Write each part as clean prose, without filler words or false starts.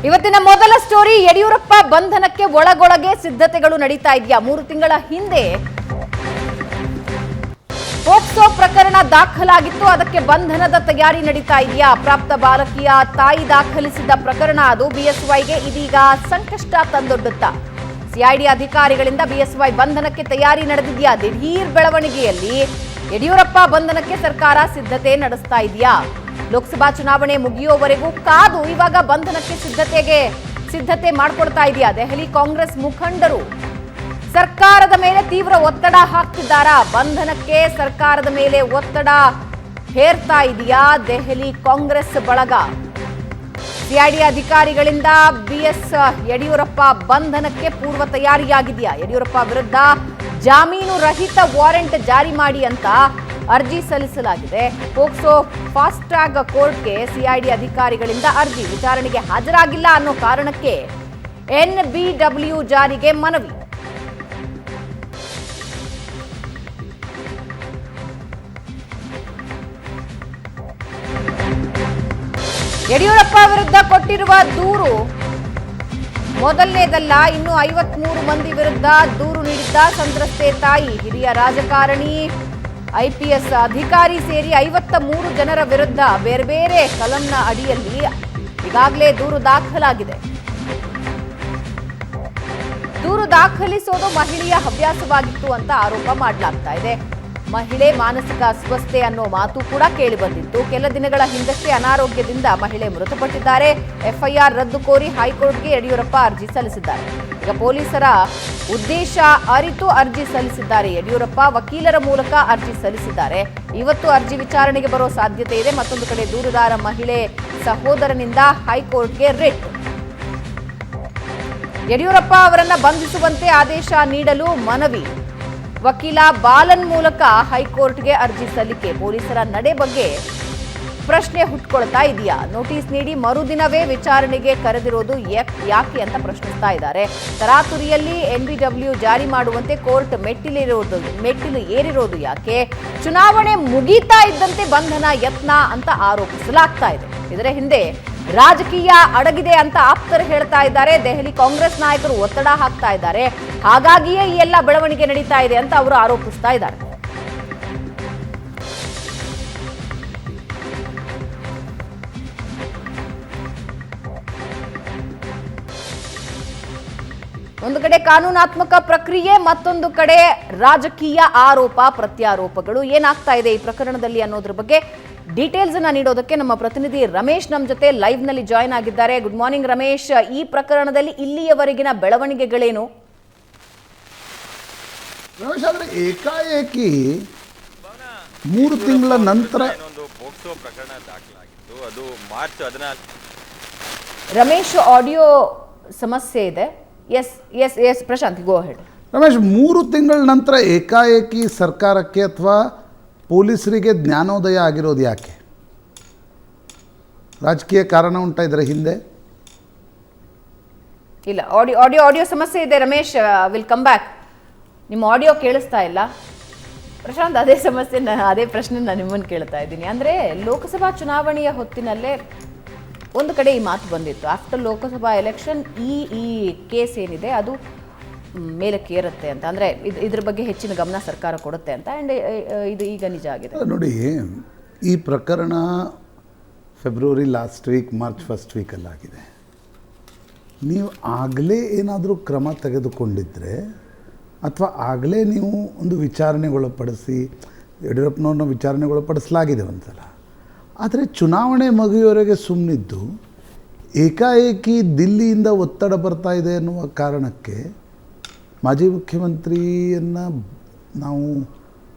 ಇವತ್ತಿನ ಮೊದಲ ಸ್ಟೋರಿ, ಯಡಿಯೂರಪ್ಪ ಬಂಧನಕ್ಕೆ ಒಳಗೊಳಗೆ ಸಿದ್ಧತೆಗಳು ನಡೀತಾ ಇದೆಯಾ? 3 ತಿಂಗಳ ಹಿಂದೆ ಪೋಕ್ಸೋ ಪ್ರಕರಣ ದಾಖಲಾಗಿತ್ತು, ಅದಕ್ಕೆ ಬಂಧನದ ತಯಾರಿ ನಡೀತಾ ಇದೆಯಾ? ಅಪ್ರಾಪ್ತ ಬಾಲಕಿಯ ತಾಯಿ ದಾಖಲಿಸಿದ ಪ್ರಕರಣ ಅದು ಬಿಎಸ್ವೈಗೆ ಇದೀಗ ಸಂಕಷ್ಟ ತಂದೊಡ್ಡುತ್ತಾ? ಸಿಐಡಿ ಅಧಿಕಾರಿಗಳಿಂದ ಬಿಎಸ್ವೈ ಬಂಧನಕ್ಕೆ ತಯಾರಿ ನಡೆದಿದೆಯಾ? ದಿಢೀರ್ ಬೆಳವಣಿಗೆಯಲ್ಲಿ ಯಡಿಯೂರಪ್ಪ ಬಂಧನಕ್ಕೆ ಸರ್ಕಾರ ಸಿದ್ಧತೆ ನಡೆಸ್ತಾ ಇದೆಯಾ? ಲೋಕಸಭಾ ಚುನಾವಣೆ ಮುಗಿಯೋವರೆಗೂ ಕಾದು ಇವಾಗ ಬಂಧನಕ್ಕೆ ಸಿದ್ಧತೆ ಮಾಡಿಕೊಡ್ತಾ ಇದೆಯಾ? ದೆಹಲಿ ಕಾಂಗ್ರೆಸ್ ಮುಖಂಡರು ಸರ್ಕಾರದ ಮೇಲೆ ತೀವ್ರ ಒತ್ತಡ ಹಾಕ್ತಿದ್ದಾರಾ? ಬಂಧನಕ್ಕೆ ಸರ್ಕಾರದ ಮೇಲೆ ಒತ್ತಡ ಹೇರ್ತಾ ಇದೆಯಾ ದೆಹಲಿ ಕಾಂಗ್ರೆಸ್ ಬಳಗ? ಸಿಐಡಿ ಅಧಿಕಾರಿಗಳಿಂದ ಬಿಎಸ್ ಯಡಿಯೂರಪ್ಪ ಬಂಧನಕ್ಕೆ ಪೂರ್ವ ತಯಾರಿಯಾಗಿದೆಯಾ? ಯಡಿಯೂರಪ್ಪ ವಿರುದ್ಧ ಜಾಮೀನು ರಹಿತ ವಾರೆಂಟ್ ಜಾರಿ ಮಾಡಿ ಅಂತ ಅರ್ಜಿ ಸಲ್ಲಿಸಲಾಗಿದೆ. ಪೋಕ್ಸೋ ಫಾಸ್ಟ್ ಟ್ರ್ಯಾಕ್ ಕೋರ್ಟ್ಗೆ ಸಿಐಡಿ ಅಧಿಕಾರಿಗಳಿಂದ ಅರ್ಜಿ. ವಿಚಾರಣೆಗೆ ಹಾಜರಾಗಿಲ್ಲ ಅನ್ನೋ ಕಾರಣಕ್ಕೆ ಎನ್ಬಿಡಬ್ಲ್ಯೂ ಜಾರಿಗೆ ಮನವಿ. ಯಡಿಯೂರಪ್ಪ ವಿರುದ್ಧ ಕೊಟ್ಟಿರುವ ದೂರು ಮೊದಲನೇದಲ್ಲ, ಇನ್ನು 53 ಮಂದಿ ವಿರುದ್ಧ ದೂರು ನೀಡಿದ್ದ ಸಂತ್ರಸ್ತೆ ತಾಯಿ, ಹಿರಿಯ ರಾಜಕಾರಣಿ, ಐಪಿಎಸ್ ಅಧಿಕಾರಿ ಸೇರಿ 53 ಜನರ ವಿರುದ್ಧ ಬೇರೆ ಬೇರೆ ಕಲಂನ ಅಡಿಯಲ್ಲಿ ಈಗಾಗಲೇ ದೂರು ದಾಖಲಾಗಿದೆ. ದೂರು ದಾಖಲಿಸೋದು ಮಹಿಳೆಯ ಹವ್ಯಾಸವಾಗಿತ್ತು ಅಂತ ಆರೋಪ ಮಾಡಲಾಗ್ತಾ ಇದೆ. ಮಹಿಳೆ ಮಾನಸಿಕ ಅಸ್ವಸ್ಥತೆ ಅನ್ನೋ ಮಾತು ಕೂಡ ಕೇಳಿ ಬಂದಿತ್ತು. ಕೆಲ ದಿನಗಳ ಹಿಂದಷ್ಟೇ ಅನಾರೋಗ್ಯದಿಂದ ಮಹಿಳೆ ಮೃತಪಟ್ಟಿದ್ದಾರೆ. ಎಫ್ಐಆರ್ ರದ್ದು ಕೋರಿ ಹೈಕೋರ್ಟ್ಗೆ ಯಡಿಯೂರಪ್ಪ ಅರ್ಜಿ ಸಲ್ಲಿಸಿದ್ದಾರೆ. ಈಗ ಪೊಲೀಸರ ಉದ್ದೇಶ ಅರಿತು ಅರ್ಜಿ ಸಲ್ಲಿಸಿದ್ದಾರೆ ಯಡಿಯೂರಪ್ಪ. ವಕೀಲರ ಮೂಲಕ ಅರ್ಜಿ ಸಲ್ಲಿಸಿದ್ದಾರೆ. ಇವತ್ತು ಅರ್ಜಿ ವಿಚಾರಣೆಗೆ ಬರೋ ಸಾಧ್ಯತೆ ಇದೆ. ಮತ್ತೊಂದು ಕಡೆ ದೂರುದಾರ ಮಹಿಳೆ ಸಹೋದರನಿಂದ ಹೈಕೋರ್ಟ್ಗೆ ರಿಟ್. ಯಡಿಯೂರಪ್ಪ ಅವರನ್ನ ಬಂಧಿಸುವಂತೆ ಆದೇಶ ನೀಡಲು ಮನವಿ. ವಕೀಲ ಬಾಲನ್ ಮೂಲಕ ಹೈಕೋರ್ಟ್ಗೆ ಅರ್ಜಿ ಸಲ್ಲಿಕೆ. ಪೊಲೀಸರ ನಡೆ ಬಗ್ಗೆ ಪ್ರಶ್ನೆ ಹುಟ್ಕೊಳ್ತಾ ಇದೆಯಾ? ನೋಟಿಸ್ ನೀಡಿ ಮರುದಿನವೇ ವಿಚಾರಣೆಗೆ ಕರೆದಿರೋದು ಯಾಕೆ ಅಂತ ಪ್ರಶ್ನಿಸ್ತಾ ಇದ್ದಾರೆ. ತರಾತುರಿಯಲ್ಲಿ ಎನ್ಬಿಡಬ್ಲ್ಯೂ ಜಾರಿ ಮಾಡುವಂತೆ ಕೋರ್ಟ್ ಮೆಟ್ಟಿಲು ಏರಿರೋದು ಯಾಕೆ? ಚುನಾವಣೆ ಮುಗೀತಾ ಇದ್ದಂತೆ ಬಂಧನ ಯತ್ನ ಅಂತ ಆರೋಪಿಸಲಾಗ್ತಾ ಇದೆ. ಇದರ ಹಿಂದೆ ರಾಜಕೀಯ ಅಡಗಿದೆ ಅಂತ ಆಪ್ತರು ಹೇಳ್ತಾ ಇದ್ದಾರೆ. ದೆಹಲಿ ಕಾಂಗ್ರೆಸ್ ನಾಯಕರು ಒತ್ತಡ ಹಾಕ್ತಾ ಇದ್ದಾರೆ. ಹಾಗಾಗಿಯೇ ಈ ಎಲ್ಲ ಬೆಳವಣಿಗೆ ನಡೀತಾ ಇದೆ ಅಂತ ಅವರು ಆರೋಪಿಸ್ತಾ ಇದ್ದಾರೆ. ಒಂದು ಕಡೆ ಕಾನೂನಾತ್ಮಕ ಪ್ರಕ್ರಿಯೆ, ಮತ್ತೊಂದು ಕಡೆ ರಾಜಕೀಯ ಆರೋಪ ಪ್ರತ್ಯಾರೋಪಗಳು. ಏನಾಗ್ತಾ ಇದೆ ಈ ಪ್ರಕರಣದಲ್ಲಿ ಅನ್ನೋದ್ರ ಬಗ್ಗೆ ಡೀಟೇಲ್ಸ್ ಅನ್ನ ನೀಡೋದಕ್ಕೆ ನಮ್ಮ ಪ್ರತಿನಿಧಿ ರಮೇಶ್ ನಮ್ಮ ಜೊತೆ ಲೈವ್ ನಲ್ಲಿ ಜಾಯ್ನ್ ಆಗಿದ್ದಾರೆ. Good morning Ramesh. ಈ ಪ್ರಕರಣದಲ್ಲಿ ಇಲ್ಲಿಯವರೆಗಿನ ಬೆಳವಣಿಗೆಗಳೇನು? ರಮೇಶ್, ಆದರೆ ಏಕಾಏಕಿ 3 ತಿಂಗಳ ನಂತರ ಪೋಕ್ಸೋ ಪ್ರಕರಣ ದಾಖಲಾಗಿತ್ತು, ಅದು ಮಾರ್ಚ್ 14. ರಮೇಶ್, ಆಡಿಯೋ ಸಮಸ್ಯೆ ಇದೆ. ಎಸ್ ಪ್ರಶಾಂತ್, ಗೋ ಹೆಡ್. ರಮೇಶ್, 3 ತಿಂಗಳ ನಂತರ ಏಕಾಏಕಿ ಸರ್ಕಾರಕ್ಕೆ ಅಥವಾ ಪೊಲೀಸರಿಗೆ ಜ್ಞಾನೋದಯ ಆಗಿರೋದು ಯಾಕೆ? ರಾಜಕೀಯ ಕಾರಣ ಉಂಟಾ ಇದರ ಹಿಂದೆ? ಇಲ್ಲ, ಆಡಿಯೋ ಸಮಸ್ಯೆ ಇದೆ ರಮೇಶ್. Will come back. ನಿಮ್ಮ ಆಡಿಯೋ ಕೇಳಿಸ್ತಾ ಇಲ್ಲ ಪ್ರಶಾಂತ್. ಅದೇ ಪ್ರಶ್ನೆ ನಾನು ನಿಮ್ಮನ್ನು ಕೇಳ್ತಾ ಇದ್ದೀನಿ. ಅಂದರೆ ಲೋಕಸಭಾ ಚುನಾವಣೆಯ ಹೊತ್ತಿನಲ್ಲೇ ಒಂದು ಕಡೆ ಈ ಮಾತು ಬಂದಿತ್ತು, ಆಫ್ಟರ್ ಲೋಕಸಭಾ ಎಲೆಕ್ಷನ್ ಈ ಕೇಸ್ ಏನಿದೆ ಅದು ಮೇಲಕ್ಕೆ ಏರುತ್ತೆ ಅಂತ. ಅಂದರೆ ಇದ್ರ ಬಗ್ಗೆ ಹೆಚ್ಚಿನ ಗಮನ ಸರ್ಕಾರ ಕೊಡುತ್ತೆ ಅಂತ. ಆ್ಯಂಡ್ ಇದು ಈಗ ನಿಜ ಆಗಿದೆ. ನೋಡಿ, ಈ ಪ್ರಕರಣ February last week, March first ವೀಕಲ್ಲಾಗಿದೆ. ನೀವು ಆಗಲೇ ಏನಾದರೂ ಕ್ರಮ ತೆಗೆದುಕೊಂಡಿದ್ದರೆ ಅಥವಾ ಆಗಲೇ ನೀವು ಒಂದು ವಿಚಾರಣೆಗೊಳಪಡಿಸಿ, ಯಡಿಯೂರಪ್ಪನವ್ರನ್ನ ವಿಚಾರಣೆಗೊಳಪಡಿಸಲಾಗಿದೆ ಒಂದ್ಸಲ. ಆದರೆ ಚುನಾವಣೆ ಮುಗಿಯುವವರೆಗೆ ಸುಮ್ಮನಿದ್ದು ಏಕಾಏಕಿ ದಿಲ್ಲಿಯಿಂದ ಒತ್ತಡ ಬರ್ತಾ ಇದೆ ಅನ್ನುವ ಕಾರಣಕ್ಕೆ ಮಾಜಿ ಮುಖ್ಯಮಂತ್ರಿಯನ್ನು ನಾವು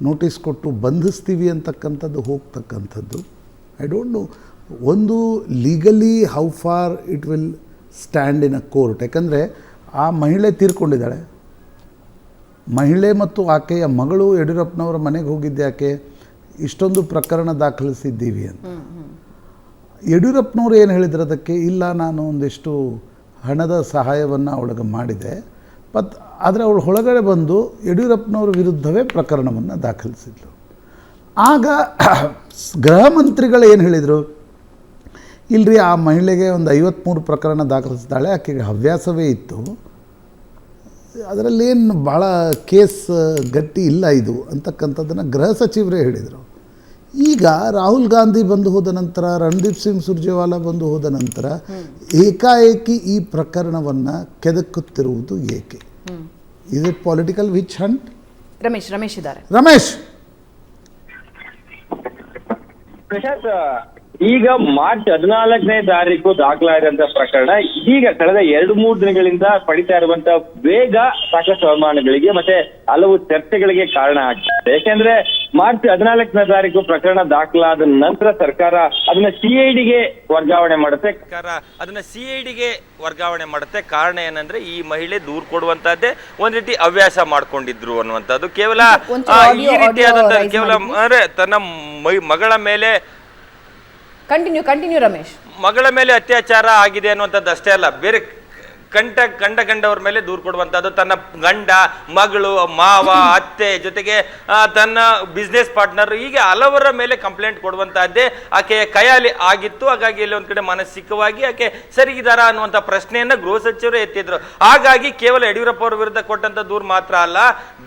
ನೋಟಿಸ್ ಕೊಟ್ಟು ಬಂಧಿಸ್ತೀವಿ ಅಂತಕ್ಕಂಥದ್ದು ಹೋಗ್ತಕ್ಕಂಥದ್ದು ಐ ಡೋಂಟ್ ನೋ. ಒಂದು legally how far it will stand in a court. ಯಾಕಂದರೆ ಆ ಮಹಿಳೆ ತೀರ್ಕೊಂಡಿದ್ದಾಳೆ. ಮಹಿಳೆ ಮತ್ತು ಆಕೆಯ ಮಗಳು ಯಡಿಯೂರಪ್ಪನವರ ಮನೆಗೆ ಹೋಗಿದ್ದೆ ಯಾಕೆ? ಇಷ್ಟೊಂದು ಪ್ರಕರಣ ದಾಖಲಿಸಿದ್ದೀವಿ ಅಂತ. ಯಡಿಯೂರಪ್ಪನವ್ರು ಏನು ಹೇಳಿದ್ರು ಅದಕ್ಕೆ? ಇಲ್ಲ, ನಾನು ಒಂದಿಷ್ಟು ಹಣದ ಸಹಾಯವನ್ನು ಅವಳಿಗೆ ಮಾಡಿದೆ, ಆದರೆ ಅವಳು ಒಳಗಡೆ ಬಂದು ಯಡಿಯೂರಪ್ಪನವ್ರ ವಿರುದ್ಧವೇ ಪ್ರಕರಣವನ್ನು ದಾಖಲಿಸಿದ್ಳು. ಆಗ ಗೃಹ ಮಂತ್ರಿಗಳು ಏನು ಹೇಳಿದರು? ಇಲ್ಲರಿ, ಆ ಮಹಿಳೆಗೆ ಒಂದು 53 ಪ್ರಕರಣ ದಾಖಲಿಸಿದ್ದಾಳೆ, ಆಕೆಗೆ ಹವ್ಯಾಸವೇ ಇತ್ತು, ಅದರಲ್ಲೇನು ಭಾಳ ಕೇಸ್ ಗಟ್ಟಿ ಇಲ್ಲ ಇದು ಅಂತಕ್ಕಂಥದ್ದನ್ನು ಗೃಹ ಸಚಿವರೇ ಹೇಳಿದರು. ಈಗ ರಾಹುಲ್ ಗಾಂಧಿ ಬಂದು ಹೋದ ನಂತರ, ರಣದೀಪ್ ಸಿಂಗ್ ಸುರ್ಜೇವಾಲಾ ಬಂದು ಹೋದ ನಂತರ ಏಕಾಏಕಿ ಈ ಪ್ರಕರಣವನ್ನು ಕೆದಕುತ್ತಿರುವುದು ಏಕೆ? Is it political which Hunt? Ramesh ಇದ್ದಾರೆ. ರಮೇಶ್, ಪ್ರಶಾಂತ್, ಈಗ ಮಾರ್ಚ್ 14ನೇ ತಾರೀಕು ದಾಖಲಾದಂತ ಪ್ರಕರಣ ಇದೀಗ ಕಳೆದ 2-3 ದಿನಗಳಿಂದ ಪಡಿತಾ ಇರುವಂತ ವೇಗ ಸಾಕಷ್ಟು ಅವಮಾನಗಳಿಗೆ ಮತ್ತೆ ಹಲವು ಚರ್ಚೆಗಳಿಗೆ ಕಾರಣ ಆಗ್ತದೆ. ಯಾಕೆಂದ್ರೆ ಮಾರ್ಚ್ 14ನೇ ತಾರೀಕು ಪ್ರಕರಣ ದಾಖಲಾದ ನಂತರ ಸರ್ಕಾರ ಅದನ್ನ ಸಿಐಡಿಗೆ ವರ್ಗಾವಣೆ ಮಾಡುತ್ತೆ. ಕಾರಣ ಏನಂದ್ರೆ ಈ ಮಹಿಳೆ ದೂರು ಕೊಡುವಂತದ್ದೇ ಒಂದ್ ರೀತಿ ಹವ್ಯಾಸ ಮಾಡ್ಕೊಂಡಿದ್ರು ಅನ್ನುವಂಥದ್ದು. ಕೇವಲ ಈ ರೀತಿಯಾದಂತ ಕೇವಲ ಅಂದ್ರೆ ತನ್ನ ಮಗಳ ಮೇಲೆ ಕಂಟಿನ್ಯೂ ರಮೇಶ್. ಮಗಳ ಮೇಲೆ ಅತ್ಯಾಚಾರ ಆಗಿದೆ ಅನ್ನುವಂಥದ್ದು ಅಷ್ಟೇ ಅಲ್ಲ, ಬೇರೆ ಗಂಡವ್ರ ಮೇಲೆ ದೂರು ಕೊಡುವಂತದ್ದು, ತನ್ನ ಗಂಡ, ಮಗಳು, ಮಾವ, ಅತ್ತೆ ಜೊತೆಗೆ ತನ್ನ ಬಿಸ್ನೆಸ್ ಪಾರ್ಟ್ನರ್, ಹೀಗೆ ಹಲವರ ಮೇಲೆ ಕಂಪ್ಲೇಂಟ್ ಕೊಡುವಂತಹದ್ದೇ ಆಕೆಯ ಕೈಯಲ್ಲಿ ಆಗಿತ್ತು. ಹಾಗಾಗಿ ಇಲ್ಲಿ ಒಂದ್ ಕಡೆ ಮಾನಸಿಕವಾಗಿ ಆಕೆ ಸರಿಗಿದಾರ ಅನ್ನುವಂಥ ಪ್ರಶ್ನೆಯನ್ನ ಗೃಹ ಸಚಿವರು ಎತ್ತಿದ್ರು. ಹಾಗಾಗಿ ಕೇವಲ ಯಡಿಯೂರಪ್ಪ ಅವರ ವಿರುದ್ಧ ಕೊಟ್ಟಂತ ದೂರು ಮಾತ್ರ ಅಲ್ಲ,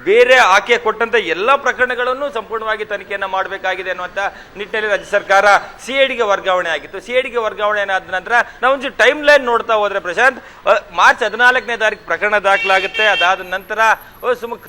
ಬೇರೆ ಆಕೆ ಕೊಟ್ಟಂತ ಎಲ್ಲಾ ಪ್ರಕರಣಗಳನ್ನು ಸಂಪೂರ್ಣವಾಗಿ ತನಿಖೆಯನ್ನ ಮಾಡಬೇಕಾಗಿದೆ ಅನ್ನುವಂಥ ನಿಟ್ಟಿನಲ್ಲಿ ರಾಜ್ಯ ಸರ್ಕಾರ ಸಿಐಡಿಗೆ ವರ್ಗಾವಣೆ ಆಗಿತ್ತು. ಸಿಐಡಿಗೆ ವರ್ಗಾವಣೆ ಆದ ನಂತರ ನಾವು ಒಂದು ಟೈಮ್ ಲೈನ್ ನೋಡ್ತಾ ಹೋದ್ರೆ ಪ್ರಶಾಂತ್, ಮಾರ್ಚ್ 14ನೇ ತಾರೀಕು ಪ್ರಕರಣ ದಾಖಲಾಗುತ್ತೆ. ಅದಾದ ನಂತರ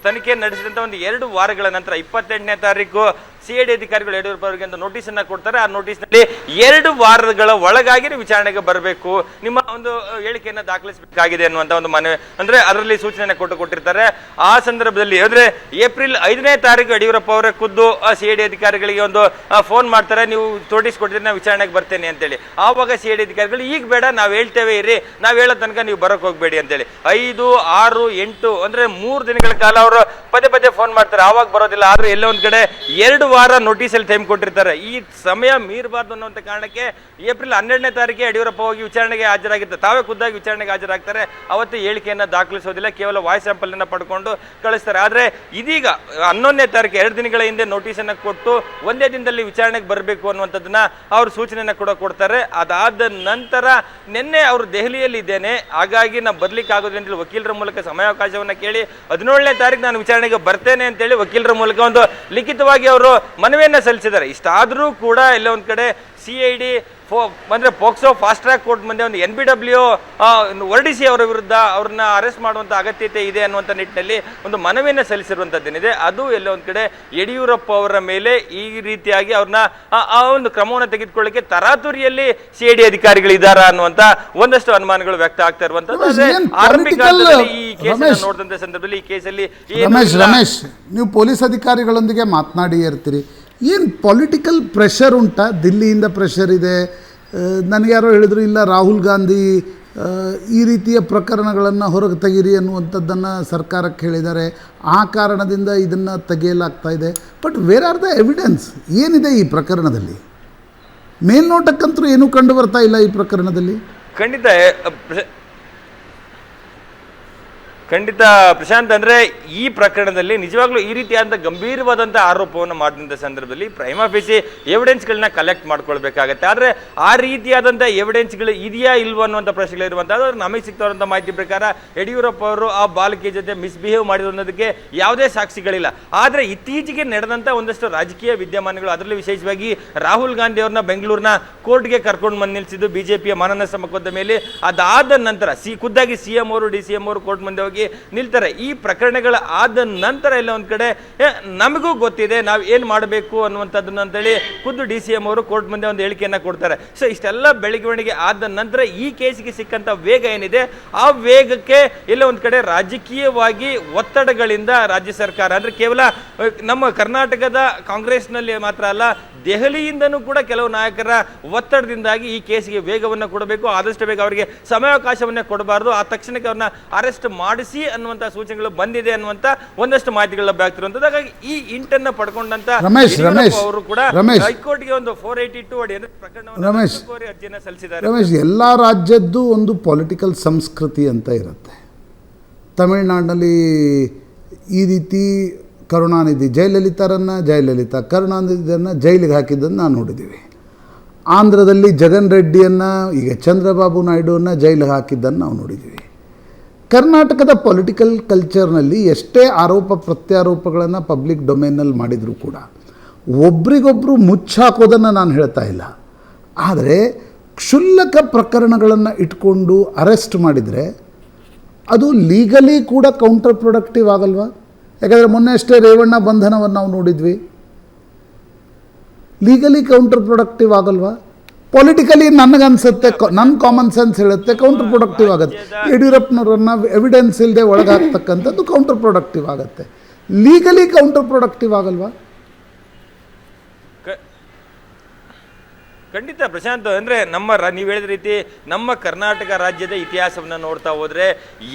ತನಿಖೆ ನಡೆಸಿದಂತ ಒಂದು 2 ವಾರಗಳ ನಂತರ 28ನೇ ತಾರೀಕು ಸಿಐಡಿ ಅಧಿಕಾರಿಗಳು ಯಡಿಯೂರಪ್ಪ ಅವರಿಗೆ ಒಂದು ನೋಟಿಸ್ ಅನ್ನ ಕೊಡ್ತಾರೆ. ಆ ನೋಟಿಸ್ ನಲ್ಲಿ 2 ವಾರಗಳ ಒಳಗಾಗಿ ವಿಚಾರಣೆಗೆ ಬರಬೇಕು, ನಿಮ್ಮ ಒಂದು ಹೇಳಿಕೆಯನ್ನ ದಾಖಲಿಸಬೇಕಾಗಿದೆ ಅನ್ನುವಂತ ಒಂದು ಮನವಿ, ಅಂದ್ರೆ ಅದರಲ್ಲಿ ಸೂಚನೆ ಕೊಟ್ಟಿರ್ತಾರೆ. ಆ ಸಂದರ್ಭದಲ್ಲಿ ಅಂದ್ರೆ ಏಪ್ರಿಲ್ 5ನೇ ತಾರೀಕು ಯಡಿಯೂರಪ್ಪ ಅವರೇ ಖುದ್ದು ಸಿಐಡಿ ಅಧಿಕಾರಿಗಳಿಗೆ ಒಂದು ಫೋನ್ ಮಾಡ್ತಾರೆ, ನೀವು ನೋಟಿಸ್ ಕೊಟ್ಟಿದ್ರೆ ನಾವು ವಿಚಾರಣೆಗೆ ಬರ್ತೇನೆ ಅಂತೇಳಿ. ಆವಾಗ ಸಿಐಡಿ ಅಧಿಕಾರಿಗಳು ಈಗ ಬೇಡ, ನಾವು ಹೇಳ್ತೇವೆ ಇರಿ, ನಾವು ಹೇಳೋ ತನಕ ನೀವು ಬರಕ್ ಹೋಗ್ಬೇಡಿ ಅಂತೇಳಿ 5, 6, 8 ಅಂದ್ರೆ 3 ದಿನಗಳ ಕಾಲ ಅವರು ಪದೇ ಫೋನ್ ಮಾಡ್ತಾರೆ. ಆವಾಗ ಬರೋದಿಲ್ಲ. ಆದ್ರೆ ಎಲ್ಲ ಒಂದ್ ಕಡೆ 2 ವಾರ ನೋಟಿಸ್ ಅಲ್ಲಿ ಟೈಮ್ ಕೊಟ್ಟಿರ್ತಾರೆ. ಈ ಸಮಯ ಮೀರಬಾರ್ದು ಅನ್ನುವಂತ ಕಾರಣಕ್ಕೆ ಏಪ್ರಿಲ್ 12ನೇ ತಾರೀಕಿಗೆ ಯಡಿಯೂರಪ್ಪ ಹೋಗಿ ವಿಚಾರಣೆಗೆ ಹಾಜರಾಗಿರ್ತಾರೆ. ತಾವೇ ಖುದ್ದಾಗಿ ವಿಚಾರಣೆಗೆ ಹಾಜರಾಗ್ತಾರೆ. ಅವತ್ತು ಹೇಳಿಕೆಯನ್ನ ದಾಖಲಿಸೋದಿಲ್ಲ, ಕೇವಲ ವಾಯ್ಸ್ ಸ್ಯಾಂಪಲ್ ಅನ್ನ ಪಡ್ಕೊಂಡು ಕಳಿಸ್ತಾರೆ. ಆದ್ರೆ ಇದೀಗ 11ನೇ ತಾರೀಕು 2 ದಿನಗಳ ಹಿಂದೆ ನೋಟಿಸ್ ಅನ್ನ ಕೊಟ್ಟು ಒಂದೇ ದಿನದಲ್ಲಿ ವಿಚಾರಣೆಗೆ ಬರಬೇಕು ಅನ್ನುವಂಥದ್ದನ್ನ ಅವ್ರು ಸೂಚನೆಯನ್ನ ಕೂಡ ಕೊಡ್ತಾರೆ. ಅದಾದ ನಂತರ ನಿನ್ನೆ ಅವರು ದೆಹಲಿಯಲ್ಲಿ ಇದ್ದೇನೆ, ಹಾಗಾಗಿ ನಾವು ಬರ್ಲಿಕ್ಕೆ ಆಗೋದಿಲ್ಲ ಅಂತೇಳಿ ವಕೀಲರ ಮೂಲಕ ಸಮಯಾವಕಾಶವನ್ನ ಕೇಳಿ 17ನೇ ತಾರೀಕು ನಾನು ವಿಚಾರಣೆಗೆ ಬರ್ತೇನೆ ಅಂತೇಳಿ ವಕೀಲರ ಮೂಲಕ ಒಂದು ಲಿಖಿತವಾಗಿ ಅವರು ಮನವಿಯನ್ನ ಸಲ್ಲಿಸಿದ್ದಾರೆ. ಇಷ್ಟಾದ್ರೂ ಕೂಡ ಎಲ್ಲ ಒಂದ್ ಕಡೆ ಸಿಐಡಿ ಅಂದ್ರೆ ಪೋಕ್ಸೋ ಫಾಸ್ಟ್ ಟ್ರ್ಯಾಕ್ ಕೋರ್ಟ್ ಮುಂದೆ ಒಂದು NBW ಹೊರಡಿಸಿ ಅವರ ವಿರುದ್ಧ ಅವ್ರನ್ನ ಅರೆಸ್ಟ್ ಮಾಡುವಂತ ಅಗತ್ಯತೆ ಇದೆ ಅನ್ನುವಂಥ ನಿಟ್ಟಿನಲ್ಲಿ ಒಂದು ಮನವಿಯನ್ನು ಸಲ್ಲಿಸಿರುವಂತದ್ದೇನಿದೆ. ಅದು ಎಲ್ಲ ಒಂದ್ ಕಡೆ ಯಡಿಯೂರಪ್ಪ ಅವರ ಮೇಲೆ ಈ ರೀತಿಯಾಗಿ ಅವ್ರನ್ನ ಆ ಒಂದು ಕ್ರಮವನ್ನು ತೆಗೆದುಕೊಳ್ಳಿಕ್ಕೆ ತರಾತುರಿಯಲ್ಲಿ ಸಿಐಡಿ ಅಧಿಕಾರಿಗಳಿದ್ದಾರಾ ಅನ್ನುವಂತ ಒಂದಷ್ಟು ಅನುಮಾನಗಳು ವ್ಯಕ್ತ ಆಗ್ತಾ ಇರುವಂತದ್ದು. ಆರಂಭಿಕ ಈ ಕೇಸನ್ನು ನೋಡಿದಂತ ಸಂದರ್ಭದಲ್ಲಿ ಈ ಕೇಸಲ್ಲಿ ರಮೇಶ್, ನೀವು ಪೊಲೀಸ್ ಅಧಿಕಾರಿಗಳೊಂದಿಗೆ ಮಾತನಾಡಿ ಇರ್ತೀರಿ, ಏನು ಪೊಲಿಟಿಕಲ್ ಪ್ರೆಷರ್ ಉಂಟಾ? ದಿಲ್ಲಿಯಿಂದ ಪ್ರೆಷರ್ ಇದೆ. ನನಗೆ ಯಾರೋ ಹೇಳಿದ್ರು, ಇಲ್ಲ ರಾಹುಲ್ ಗಾಂಧಿ ಈ ರೀತಿಯ ಪ್ರಕರಣಗಳನ್ನು ಹೊರಗೆ ತೆಗೀರಿ ಅನ್ನುವಂಥದ್ದನ್ನು ಸರ್ಕಾರಕ್ಕೆ ಹೇಳಿದ್ದಾರೆ, ಆ ಕಾರಣದಿಂದ ಇದನ್ನು ತೆಗೆಯಲಾಗ್ತಾ ಇದೆ. But where are the evidence? ಏನಿದೆ ಈ ಪ್ರಕರಣದಲ್ಲಿ? ಮೇಲ್ನೋಟಕ್ಕಂತೂ ಏನೂ ಕಂಡು ಬರ್ತಾ ಇಲ್ಲ ಈ ಪ್ರಕರಣದಲ್ಲಿ. ಖಂಡಿತ ಪ್ರಶಾಂತ್, ಅಂದ್ರೆ ಈ ಪ್ರಕರಣದಲ್ಲಿ ನಿಜವಾಗ್ಲೂ ಈ ರೀತಿಯಾದಂಥ ಗಂಭೀರವಾದಂಥ ಆರೋಪವನ್ನು ಮಾಡಿದಂಥ ಸಂದರ್ಭದಲ್ಲಿ ಪ್ರೈಮಾ ಫೇಸಿ ಎವಿಡೆನ್ಸ್ಗಳನ್ನ ಕಲೆಕ್ಟ್ ಮಾಡ್ಕೊಳ್ಬೇಕಾಗತ್ತೆ. ಆದರೆ ಆ ರೀತಿಯಾದಂಥ ಎವಿಡೆನ್ಸ್ಗಳು ಇದೆಯಾ ಇಲ್ವಾ ಅನ್ನುವಂಥ ಪ್ರಶ್ನೆಗಳಿರುವಂಥದ್ದು. ನಮಗೆ ಸಿಗ್ತಾರಂಥ ಮಾಹಿತಿ ಪ್ರಕಾರ ಯಡಿಯೂರಪ್ಪ ಅವರು ಆ ಬಾಲಕಿಯ ಜೊತೆ ಮಿಸ್ಬಿಹೇವ್ ಮಾಡಿದ್ರು ಅನ್ನೋದಕ್ಕೆ ಯಾವುದೇ ಸಾಕ್ಷಿಗಳಿಲ್ಲ. ಆದರೆ ಇತ್ತೀಚೆಗೆ ನಡೆದಂಥ ಒಂದಷ್ಟು ರಾಜಕೀಯ ವಿದ್ಯಮಾನಗಳು, ಅದರಲ್ಲಿ ವಿಶೇಷವಾಗಿ ರಾಹುಲ್ ಗಾಂಧಿ ಅವ್ರನ್ನ ಬೆಂಗಳೂರಿನ ಕೋರ್ಟ್ಗೆ ಕರ್ಕೊಂಡು ಬಂದು ನಿಲ್ಲಿಸಿದ್ದು ಬಿಜೆಪಿಯ ಮಾನನಷ್ಟ ಮೊಕದ್ದಮೆಯಲ್ಲಿ. ಅದಾದ ನಂತರ ಖುದ್ದಾಗಿ CM ಅವರು DCM ಅವರು ಕೋರ್ಟ್ ಮುಂದೆ ಹೋಗಿ ನಿಲ್ತಾರೆ. ಈ ಪ್ರಕರಣಗಳ ಆದ ನಂತರ ಎಲ್ಲ ಒಂದ್ ಕಡೆ ನಮಗೂ ಗೊತ್ತಿದೆ ನಾವು ಏನ್ ಮಾಡಬೇಕು ಅನ್ನುವಂಥದ್ದನ್ನ ಅಂತೇಳಿ ಖುದ್ದು DCM ಅವರು ಕೋರ್ಟ್ ಮುಂದೆ ಒಂದು ಹೇಳಿಕೆಯನ್ನ ಕೊಡ್ತಾರೆ. ಸೊ ಇಷ್ಟೆಲ್ಲ ಬೆಳವಣಿಗೆ ಆದ ನಂತರ ಈ ಕೇಸಿಗೆ ಸಿಕ್ಕಂತ ವೇಗ ಏನಿದೆ, ಆ ವೇಗಕ್ಕೆ ಎಲ್ಲ ಒಂದ್ ಕಡೆ ರಾಜಕೀಯವಾಗಿ ಒತ್ತಡಗಳಿಂದ ರಾಜ್ಯ ಸರ್ಕಾರ, ಅಂದ್ರೆ ಕೇವಲ ನಮ್ಮ ಕರ್ನಾಟಕದ ಕಾಂಗ್ರೆಸ್ನಲ್ಲಿ ಮಾತ್ರ ಅಲ್ಲ, ದೆಹಲಿಯಿಂದನೂ ಕೂಡ ಕೆಲವು ನಾಯಕರ ಒತ್ತಡದಿಂದಾಗಿ ಈ ಕೇಸಿಗೆ ವೇಗವನ್ನು ಕೊಡಬೇಕು, ಆದಷ್ಟು ಬೇಗ ಅವರಿಗೆ ಸಮಯಾವಕಾಶವನ್ನೇ ಕೊಡಬಾರದು, ಆ ತಕ್ಷಣಕ್ಕೆ ಅವ್ರನ್ನ ಅರೆಸ್ಟ್ ಮಾಡಿಸಿ ಅನ್ನುವಂಥ ಸೂಚನೆಗಳು ಬಂದಿದೆ ಅನ್ನುವಂಥ ಒಂದಷ್ಟು ಮಾಹಿತಿಗಳು ಲಭ್ಯ ಆಗ್ತಿರುವಂಥದ್ದು. ಹಾಗಾಗಿ ಈ ಇಂಟನ್ನ ಪಡ್ಕೊಂಡಂತ ಅವರು ಕೂಡ ಹೈಕೋರ್ಟ್ಗೆ ಒಂದು 482 ಅಡಿ ಪ್ರಕರಣವನ್ನು ಅರ್ಜಿಯನ್ನು ಸಲ್ಲಿಸಿದ್ದಾರೆ. ರಮೇಶ್, ಎಲ್ಲ ರಾಜ್ಯದ್ದು ಒಂದು ಪೊಲಿಟಿಕಲ್ ಸಂಸ್ಕೃತಿ ಅಂತ ಇರುತ್ತೆ. ತಮಿಳುನಾಡಿನಲ್ಲಿ ಈ ರೀತಿ ಕರುಣಾನಿಧಿ ಜಯಲಲಿತಾ ಕರುಣಾನಿಧಿಯನ್ನು ಜೈಲಿಗೆ ಹಾಕಿದ್ದನ್ನು ನಾವು ನೋಡಿದ್ದೀವಿ. ಆಂಧ್ರದಲ್ಲಿ ಜಗನ್ ರೆಡ್ಡಿಯನ್ನು, ಈಗ ಚಂದ್ರಬಾಬು ನಾಯ್ಡುವನ್ನು ಜೈಲಿಗೆ ಹಾಕಿದ್ದನ್ನು ನಾವು ನೋಡಿದ್ದೀವಿ. ಕರ್ನಾಟಕದ ಪೊಲಿಟಿಕಲ್ ಕಲ್ಚರ್ನಲ್ಲಿ ಎಷ್ಟೇ ಆರೋಪ ಪ್ರತ್ಯಾರೋಪಗಳನ್ನು ಪಬ್ಲಿಕ್ ಡೊಮೇನಲ್ಲಿ ಮಾಡಿದರೂ ಕೂಡ ಒಬ್ರಿಗೊಬ್ಬರು ಮುಚ್ಚಾಕೋದನ್ನು ನಾನು ಹೇಳ್ತಾ ಇಲ್ಲ. ಆದರೆ ಕ್ಷುಲ್ಲಕ ಪ್ರಕರಣಗಳನ್ನು ಇಟ್ಕೊಂಡು ಅರೆಸ್ಟ್ ಮಾಡಿದರೆ ಅದು ಲೀಗಲಿ ಕೂಡ ಕೌಂಟರ್ ಪ್ರೊಡಕ್ಟಿವ್ ಆಗಲ್ವಾ? ಯಾಕಂದರೆ ಮೊನ್ನೆ ಅಷ್ಟೇ ರೇವಣ್ಣ ಬಂಧನವನ್ನು ನಾವು ನೋಡಿದ್ವಿ. ಲೀಗಲಿ ಕೌಂಟರ್ ಪ್ರೊಡಕ್ಟಿವ್ ಆಗಲ್ವಾ? ಪೊಲಿಟಿಕಲಿ ನನಗನ್ಸುತ್ತೆ, ನನ್ನ ಕಾಮನ್ ಸೆನ್ಸ್ ಹೇಳುತ್ತೆ ಕೌಂಟರ್ ಪ್ರೊಡಕ್ಟಿವ್ ಆಗುತ್ತೆ. ಯಡಿಯೂರಪ್ಪನವ್ರನ್ನ ಎವಿಡೆನ್ಸ್ ಇಲ್ಲದೆ ಒಳಗಾಗ್ತಕ್ಕಂಥದ್ದು ಕೌಂಟರ್ ಪ್ರೊಡಕ್ಟಿವ್ ಆಗುತ್ತೆ. ಲೀಗಲಿ ಕೌಂಟರ್ ಪ್ರೊಡಕ್ಟಿವ್ ಆಗಲ್ವಾ? ಖಂಡಿತ ಪ್ರಶಾಂತ್, ಅಂದರೆ ನೀವು ಹೇಳಿದ ರೀತಿ ನಮ್ಮ ಕರ್ನಾಟಕ ರಾಜ್ಯದ ಇತಿಹಾಸವನ್ನು ನೋಡ್ತಾ ಹೋದರೆ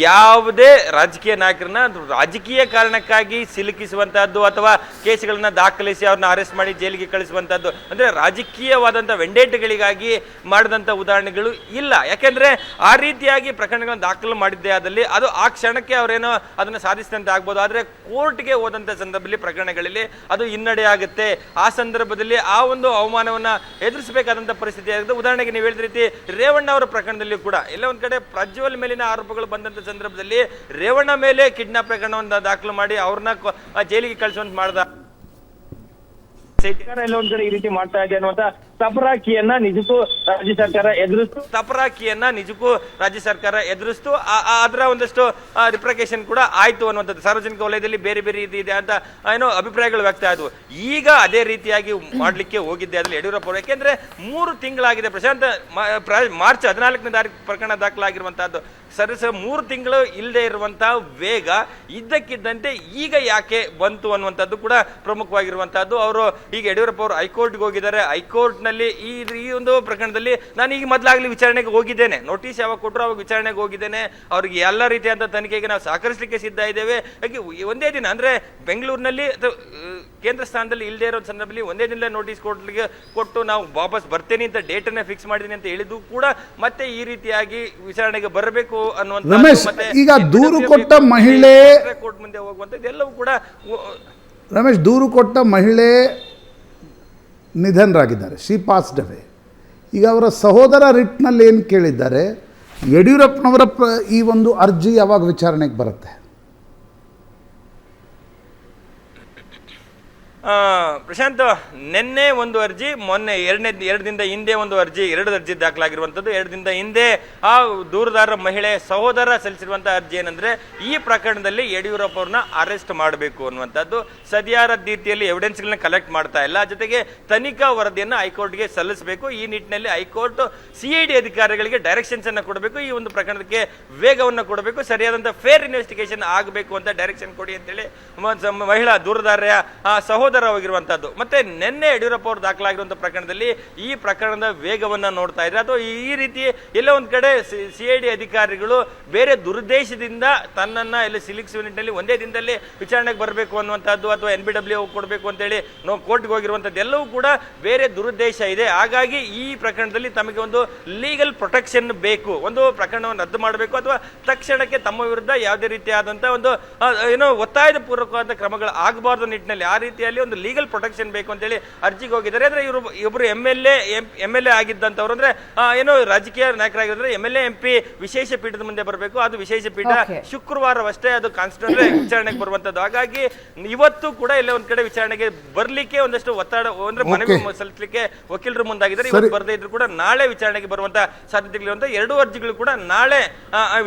ಯಾವುದೇ ರಾಜಕೀಯ ನಾಯಕರನ್ನ ರಾಜಕೀಯ ಕಾರಣಕ್ಕಾಗಿ ಸಿಲುಕಿಸುವಂತಹದ್ದು ಅಥವಾ ಕೇಸ್ಗಳನ್ನ ದಾಖಲಿಸಿ ಅವ್ರನ್ನ ಅರೆಸ್ಟ್ ಮಾಡಿ ಜೈಲಿಗೆ ಕಳಿಸುವಂಥದ್ದು, ಅಂದರೆ ರಾಜಕೀಯವಾದಂಥ ವೆಂಡೇಟ್ಗಳಿಗಾಗಿ ಮಾಡಿದಂಥ ಉದಾಹರಣೆಗಳು ಇಲ್ಲ. ಯಾಕೆಂದರೆ ಆ ರೀತಿಯಾಗಿ ಪ್ರಕರಣಗಳನ್ನು ದಾಖಲು ಮಾಡಿದ್ದೇ ಆದಲ್ಲಿ ಅದು ಆ ಕ್ಷಣಕ್ಕೆ ಅವರೇನೋ ಅದನ್ನು ಸಾಧಿಸಿದಂತೆ ಆಗ್ಬೋದು. ಆದರೆ ಕೋರ್ಟ್ಗೆ ಹೋದಂಥ ಸಂದರ್ಭದಲ್ಲಿ ಪ್ರಕರಣಗಳಲ್ಲಿ ಅದು ಹಿನ್ನಡೆ ಆಗುತ್ತೆ. ಆ ಸಂದರ್ಭದಲ್ಲಿ ಆ ಒಂದು ಅವಮಾನವನ್ನು ಎದುರಿಸಬೇಕು ಪರಿಸ್ಥಿತಿ ಆಗುತ್ತೆ. ಉದಾಹರಣೆಗೆ ನೀವು ಹೇಳಿದ ರೀತಿ ರೇವಣ್ಣ ಅವರ ಪ್ರಕರಣದಲ್ಲಿ ಕೂಡ ಎಲ್ಲ ಒಂದ್ ಕಡೆ ಪ್ರಜ್ವಲ್ ಮೇಲಿನ ಆರೋಪಗಳು ಬಂದಂತ ಸಂದರ್ಭದಲ್ಲಿ ರೇವಣ್ಣ ಮೇಲೆ ಕಿಡ್ನಾಪ್ ಪ್ರಕರಣವನ್ನು ದಾಖಲು ಮಾಡಿ ಅವ್ರನ್ನ ಜೈಲಿಗೆ ಕಳಿಸುವಂತ ಮಾಡಿದ ಸರ್ಕಾರ ಎಲ್ಲ ಒಂದ್ ಕಡೆ ಈ ರೀತಿ ಮಾಡ್ತಾ ಇದೆ ಅನ್ನುವಂತ ತಪರಾಕಿಯನ್ನ ನಿಜಕ್ಕೂ ರಾಜ್ಯ ಸರ್ಕಾರ ಎದುರಿಸ್ತು. ಅದರ ಒಂದಷ್ಟು ರಿಪ್ರಿಕೇಷನ್ ಕೂಡ ಆಯ್ತು ಅನ್ನುವಂಥದ್ದು ಸಾರ್ವಜನಿಕ ವಲಯದಲ್ಲಿ ಬೇರೆ ಬೇರೆ ರೀತಿ ಇದೆ ಅಂತ ಏನೋ ಅಭಿಪ್ರಾಯಗಳು ವ್ಯಕ್ತ ಆದವು. ಈಗ ಅದೇ ರೀತಿಯಾಗಿ ಮಾಡ್ಲಿಕ್ಕೆ ಹೋಗಿದ್ದೆ ಅದ್ರಲ್ಲಿ ಯಡಿಯೂರಪ್ಪ ಅವರು. ಯಾಕೆಂದ್ರೆ 3 ತಿಂಗಳಾಗಿದೆ ಪ್ರಶಾಂತ್, ಮಾರ್ಚ್ 14ನೇ ತಾರೀಕು ಪ್ರಕರಣ ದಾಖಲಾಗಿರುವಂತಹದ್ದು. ಸರಿ 3 ತಿಂಗಳು ಇಲ್ಲದೆ ಇರುವಂತಹ ವೇಗ ಇದ್ದಕ್ಕಿದ್ದಂತೆ ಈಗ ಯಾಕೆ ಬಂತು ಅನ್ನುವಂಥದ್ದು ಕೂಡ ಪ್ರಮುಖವಾಗಿರುವಂತಹದ್ದು. ಅವರು ಈಗ ಯಡಿಯೂರಪ್ಪ ಅವರು ಹೈಕೋರ್ಟ್ಗೆ ಹೋಗಿದ್ದಾರೆ. ಹೈಕೋರ್ಟ್ನಲ್ಲಿ ಈ ಒಂದು ಪ್ರಕರಣದಲ್ಲಿ ನಾನು ಈಗ ಮೊದಲಾಗಲಿ ವಿಚಾರಣೆಗೆ ಹೋಗಿದ್ದೇನೆ, ನೋಟಿಸ್ ಯಾವಾಗ ಕೊಟ್ಟರು ಅವಾಗ ವಿಚಾರಣೆಗೆ ಹೋಗಿದ್ದೇನೆ. ಅವ್ರಿಗೆ ಎಲ್ಲ ರೀತಿಯಾದಂಥ ತನಿಖೆಗೆ ನಾವು ಸಹಕರಿಸಲಿಕ್ಕೆ ಸಿದ್ಧ ಇದ್ದೇವೆ. ಹಾಗೆ ಒಂದೇ ದಿನ ಅಂದರೆ ಬೆಂಗಳೂರಿನಲ್ಲಿ ಕೇಂದ್ರ ಸ್ಥಾನದಲ್ಲಿ ಇಲ್ಲದೆ ಇರೋ ಸಂದರ್ಭದಲ್ಲಿ ಒಂದೇ ದಿನ ನೋಟಿಸ್ ಕೊಟ್ಟು ನಾವು ವಾಪಸ್ ಬರ್ತೇನೆ ಅಂತ ಡೇಟನ್ನೇ ಫಿಕ್ಸ್ ಮಾಡಿದ್ದೀನಿ ಅಂತ ಹೇಳಿದ್ದು ಕೂಡ ಮತ್ತೆ ಈ ರೀತಿಯಾಗಿ ವಿಚಾರಣೆಗೆ ಬರಬೇಕು ರಮೇಶ್, ಈಗ ದೂರು ಕೊಟ್ಟ ಮಹಿಳೆ ಕೋರ್ಟ್ ಮುಂದೆ ಹೋಗುವಂಥದ್ದು ಎಲ್ಲವೂ ಕೂಡ ರಮೇಶ್, ದೂರು ಕೊಟ್ಟ ಮಹಿಳೆ ನಿಧನರಾಗಿದ್ದಾರೆ, ಶಿ ಪಾಸ್ಡ್ ಅವೇ. ಈಗ ಅವರ ಸಹೋದರ ರಿಟ್ನಲ್ಲಿ ಏನು ಕೇಳಿದ್ದಾರೆ, ಯಡಿಯೂರಪ್ಪನವರ ಈ ಒಂದು ಅರ್ಜಿ ಯಾವಾಗ ವಿಚಾರಣೆಗೆ ಬರುತ್ತೆ? ಪ್ರಶಾಂತ್, ನಿನ್ನೆ ಒಂದು ಅರ್ಜಿ, ಮೊನ್ನೆ ಎರಡು ದಿನದ ಹಿಂದೆ ಒಂದು ಅರ್ಜಿ, 2 ಅರ್ಜಿ ದಾಖಲಾಗಿರುವಂಥದ್ದು. 2 ದಿನದ ಹಿಂದೆ ಆ ದೂರುದಾರ ಮಹಿಳೆ ಸಹೋದರ ಸಲ್ಲಿಸಿರುವಂಥ ಅರ್ಜಿ ಏನಂದ್ರೆ ಈ ಪ್ರಕರಣದಲ್ಲಿ ಯಡಿಯೂರಪ್ಪ ಅವ್ರನ್ನ ಅರೆಸ್ಟ್ ಮಾಡಬೇಕು ಅನ್ನುವಂಥದ್ದು. ಸರಿಯಾದ ರೀತಿಯಲ್ಲಿ ಎವಿಡೆನ್ಸ್ಗಳನ್ನ ಕಲೆಕ್ಟ್ ಮಾಡ್ತಾ ಇಲ್ಲ. ಜೊತೆಗೆ ತನಿಖಾ ವರದಿಯನ್ನು ಹೈಕೋರ್ಟ್ಗೆ ಸಲ್ಲಿಸಬೇಕು. ಈ ನಿಟ್ಟಿನಲ್ಲಿ ಹೈಕೋರ್ಟ್ CID ಅಧಿಕಾರಿಗಳಿಗೆ ಡೈರೆಕ್ಷನ್ಸ್ ಅನ್ನು ಕೊಡಬೇಕು. ಈ ಒಂದು ಪ್ರಕರಣಕ್ಕೆ ವೇಗವನ್ನು ಕೊಡಬೇಕು, ಸರಿಯಾದಂಥ ಫೇರ್ ಇನ್ವೆಸ್ಟಿಗೇಷನ್ ಆಗಬೇಕು ಅಂತ ಡೈರೆಕ್ಷನ್ ಕೊಡಿ ಅಂತೇಳಿ ಮಹಿಳಾ ದೂರುದಾರೆಯ ಸಹೋದರವಾಗಿರುವಂತಹದ್ದು. ಮತ್ತೆ ನಿನ್ನೆ ಯಡಿಯೂರಪ್ಪ ಅವರು ದಾಖಲಾಗಿರುವಂತಹ ಪ್ರಕರಣದಲ್ಲಿ ಈ ಪ್ರಕರಣದ ವೇಗವನ್ನ ನೋಡ್ತಾ ಇದ್ರೆ ಅಥವಾ ಈ ರೀತಿ ಎಲ್ಲ ಒಂದ್ ಕಡೆ CID ಅಧಿಕಾರಿಗಳು ಬೇರೆ ದುರುದ್ದೇಶದಿಂದ ತನ್ನನ್ನ ಇಲ್ಲಿ ಸಿಲುಕಿಸುವ ನಿಟ್ಟಿನಲ್ಲಿ ಒಂದೇ ದಿನದಲ್ಲಿ ವಿಚಾರಣೆಗೆ ಬರಬೇಕು ಅನ್ನುವಂಥದ್ದು ಅಥವಾ NBW ಕೊಡಬೇಕು ಅಂತೇಳಿ ನಾವು ಕೋರ್ಟ್ಗೆ ಹೋಗಿರುವಂಥದ್ದು ಎಲ್ಲವೂ ಕೂಡ ಬೇರೆ ದುರುದ್ದೇಶ ಇದೆ. ಹಾಗಾಗಿ ಈ ಪ್ರಕರಣದಲ್ಲಿ ತಮಗೆ ಒಂದು ಲೀಗಲ್ ಪ್ರೊಟೆಕ್ಷನ್ ಬೇಕು, ಒಂದು ಪ್ರಕರಣವನ್ನು ರದ್ದು ಮಾಡಬೇಕು ಅಥವಾ ತಕ್ಷಣಕ್ಕೆ ತಮ್ಮ ವಿರುದ್ಧ ಯಾವುದೇ ರೀತಿಯಾದಂತಹ ಒಂದು ಏನೋ ಒತ್ತಾಯದ ಪೂರ್ವಕವಾದ ಕ್ರಮಗಳು ಆಗಬಾರ್ದು ನಿಟ್ಟಿನಲ್ಲಿ ಆ ರೀತಿಯಲ್ಲಿ ಒಂದು ಲೀಗಲ್ ಪ್ರೊಟೆಕ್ಷನ್ ಬೇಕು ಅಂತೇಳಿ ಅರ್ಜಿಗೆ ಹೋಗಿದ್ದಾರೆ. ಅಂದ್ರೆ ಇವರು MLA ಆಗಿದ್ದಂಥವ್ರು, ಅಂದ್ರೆ ಏನೋ ರಾಜಕೀಯ ನಾಯಕರಾಗಿದ್ರೆ MLA MP ವಿಶೇಷ ಪೀಠದ ಮುಂದೆ ಬರಬೇಕು. ಅದು ವಿಶೇಷ ಪೀಠ ಶುಕ್ರವಾರವಷ್ಟೇ ಅದು ಕಾನ್ಸ್ಟಿಟ್ಯೂಷನ್ ವಿಚಾರಣೆಗೆ ಬರುವಂತದ್ದು. ಹಾಗಾಗಿ ಇವತ್ತು ಕೂಡ ಎಲ್ಲ ಒಂದ್ ಕಡೆ ವಿಚಾರಣೆಗೆ ಬರ್ಲಿಕ್ಕೆ ಒಂದಷ್ಟು ಒತ್ತಡ ಅಂದ್ರೆ ಮನವಿ ಸಲ್ಲಿಸಲಿಕ್ಕೆ ವಕೀಲರು ಮುಂದಾಗಿದ್ದಾರೆ. ಇವತ್ತು ಬರದೇ ಇದ್ರು ಕೂಡ ನಾಳೆ ವಿಚಾರಣೆಗೆ ಬರುವಂತ ಸಾಧ್ಯತೆಗಳಿರುವಂತ 2 ಅರ್ಜಿಗಳು ಕೂಡ ನಾಳೆ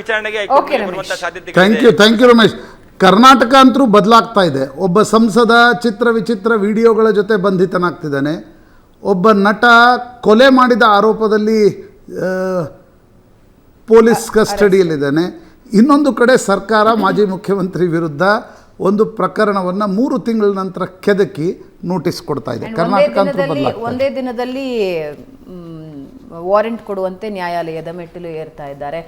ವಿಚಾರಣೆಗೆ ಬರುವಂತ ಸಾಧ್ಯತೆ. Thank you Ramesh. ಕರ್ನಾಟಕ ಅಂತರೂ ಬದಲಾಗ್ತಾ ಇದೆ. ಒಬ್ಬ ಸಂಸದ ಚಿತ್ರ ವಿಚಿತ್ರ ವಿಡಿಯೋಗಳ ಜೊತೆ ಬಂಧಿತನಾಗ್ತಿದ್ದಾನೆ. ಒಬ್ಬ ನಟ ಕೊಲೆ ಮಾಡಿದ ಆರೋಪದಲ್ಲಿ ಪೊಲೀಸ್ ಕಸ್ಟಡಿಯಲ್ಲಿದ್ದಾನೆ. ಇನ್ನೊಂದು ಕಡೆ ಸರ್ಕಾರ ಮಾಜಿ ಮುಖ್ಯಮಂತ್ರಿ ವಿರುದ್ಧ ಒಂದು ಪ್ರಕರಣವನ್ನು 3 ತಿಂಗಳ ನಂತರ ಕೆದಕಿ ನೋಟಿಸ್ ಕೊಡ್ತಾ ಇದೆ. ಕರ್ನಾಟಕ ಅಂತೂ ಬದಲಾಗ್ತಾ ಇದೆ. ಒಂದೇ ದಿನದಲ್ಲಿ ವಾರೆಂಟ್ ಕೊಡುವಂತೆ ನ್ಯಾಯಾಲಯದ ಮೆಟ್ಟಿಲು ಏರ್ತಾ ಇದ್ದಾರೆ.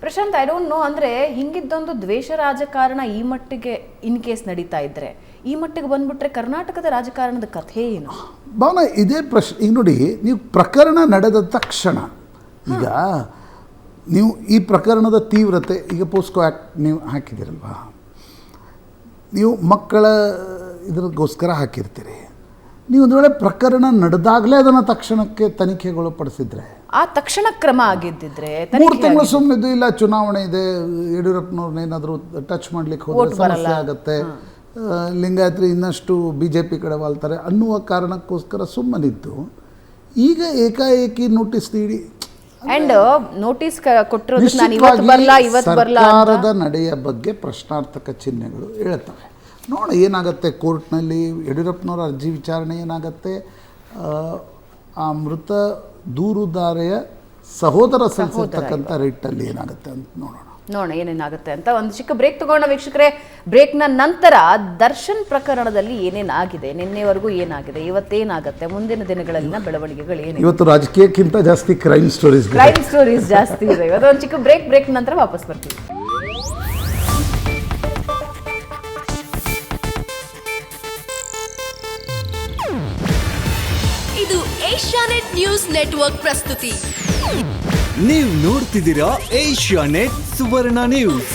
ಪ್ರಶಾಂತ್, ಐ ಡೋಂಟ್ ನೋ, ಅಂದರೆ ಹಿಂಗಿದ್ದೊಂದು ದ್ವೇಷ ರಾಜಕಾರಣ ಈ ಮಟ್ಟಿಗೆ ಇನ್ ಕೇಸ್ ನಡೀತಾ ಇದ್ರೆ ಈ ಮಟ್ಟಿಗೆ ಬಂದ್ಬಿಟ್ರೆ ಕರ್ನಾಟಕದ ರಾಜಕಾರಣದ ಕಥೆ ಏನು? ಭಾವನ ಇದೇ ಪ್ರಶ್ನೆ. ಈಗ ನೋಡಿ, ನೀವು ಪ್ರಕರಣ ನಡೆದ ತಕ್ಷಣ ಈಗ ನೀವು ಈ ಪ್ರಕರಣದ ತೀವ್ರತೆ, ಈಗ ಪೋಸ್ಕೋ ಆ್ಯಕ್ಟ್ ನೀವು ಹಾಕಿದ್ದೀರಲ್ವಾ, ನೀವು ಮಕ್ಕಳ ಇದಕ್ಕೋಸ್ಕರ ಹಾಕಿರ್ತೀರಿ, ನೀವು ಒಂದು ವೇಳೆ ಪ್ರಕರಣ ನಡೆದಾಗಲೇ ಅದನ್ನು ತಕ್ಷಣಕ್ಕೆ ತನಿಖೆಗೊಳಪಡಿಸಿದ್ರೆ ಆ ತಕ್ಷಣ ಕ್ರಮ ಆಗಿದ್ದಿದ್ರೆ 3 ತಿಂಗಳು ಸುಮ್ಮನಿದ್ದು ಇಲ್ಲ ಚುನಾವಣೆ ಇದೆ ಯಡಿಯೂರಪ್ಪನವ್ರನ್ನ ಏನಾದರೂ ಟಚ್ ಮಾಡ್ಲಿಕ್ಕೆ ಹೋದ್ರೆ ಸಮಸ್ಯೆ ಆಗುತ್ತೆ, ಲಿಂಗಾಯತರು ಇನ್ನಷ್ಟು BJP ಕಡೆ ವಾಲ್ತಾರೆ ಅನ್ನುವ ಕಾರಣಕ್ಕೋಸ್ಕರ ಸುಮ್ಮನಿದ್ದು ಈಗ ಏಕಾಏಕಿ ನೋಟಿಸ್ ನೀಡಿ ಅಂಡ್ ನೋಟಿಸ್ ಕೊಟ್ಟಿರೋದು ನಾನು ಇವತ್ತು ಬರಲ್ಲ ಇವತ್ತು ಬರಲ್ಲ ಸರ್ಕಾರದ ನಡೆಯ ಬಗ್ಗೆ ಪ್ರಶ್ನಾರ್ಥಕ ಚಿಹ್ನೆಗಳು ಹೇಳ್ತವೆ. ನೋಡ ಏನಾಗುತ್ತೆ ಕೋರ್ಟ್ನಲ್ಲಿ ಯಡಿಯೂರಪ್ಪನವರ ಅರ್ಜಿ ವಿಚಾರಣೆ ಏನಾಗುತ್ತೆ, ಆ ಮೃತ ದೂರುದಾರೆಯ ಸಹೋದರ ಸಲ್ಲಿಸಿರ್ತಕ್ಕಂಥ ರಿಟ್ಟಲ್ಲಿ ಏನಾಗುತ್ತೆ ಅಂತ ನೋಡೋಣ ಏನೇನಾಗುತ್ತೆ ಅಂತ. ಒಂದು ಚಿಕ್ಕ ಬ್ರೇಕ್ ತಗೊಂಡ ವೀಕ್ಷಕರೇ. ಬ್ರೇಕ್ನ ನಂತರ ದರ್ಶನ್ ಪ್ರಕರಣದಲ್ಲಿ ಏನೇನಾಗಿದೆ, ನಿನ್ನೆವರೆಗೂ ಏನಾಗಿದೆ, ಇವತ್ತೇನಾಗುತ್ತೆ, ಮುಂದಿನ ದಿನಗಳಲ್ಲಿನ ಬೆಳವಣಿಗೆಗಳು ಏನಿದೆ. ಇವತ್ತು ರಾಜಕೀಯಕ್ಕಿಂತ ಜಾಸ್ತಿ ಕ್ರೈಮ್ ಸ್ಟೋರೀಸ್ ಜಾಸ್ತಿ ಇದೆ. ಇವತ್ತೊಂದು ಚಿಕ್ಕ ಬ್ರೇಕ್ ನಂತರ ವಾಪಸ್ ಬರ್ತೀವಿ. ಇದು ಏಷ್ಯಾನೆಟ್ ನ್ಯೂಸ್ ನೆಟ್ವರ್ಕ್ ಪ್ರಸ್ತುತಿ. ನೀವು ನೋಡ್ತಿದ್ದೀರಾ ಏಷ್ಯಾನೆಟ್ ಸುವರ್ಣ ನ್ಯೂಸ್.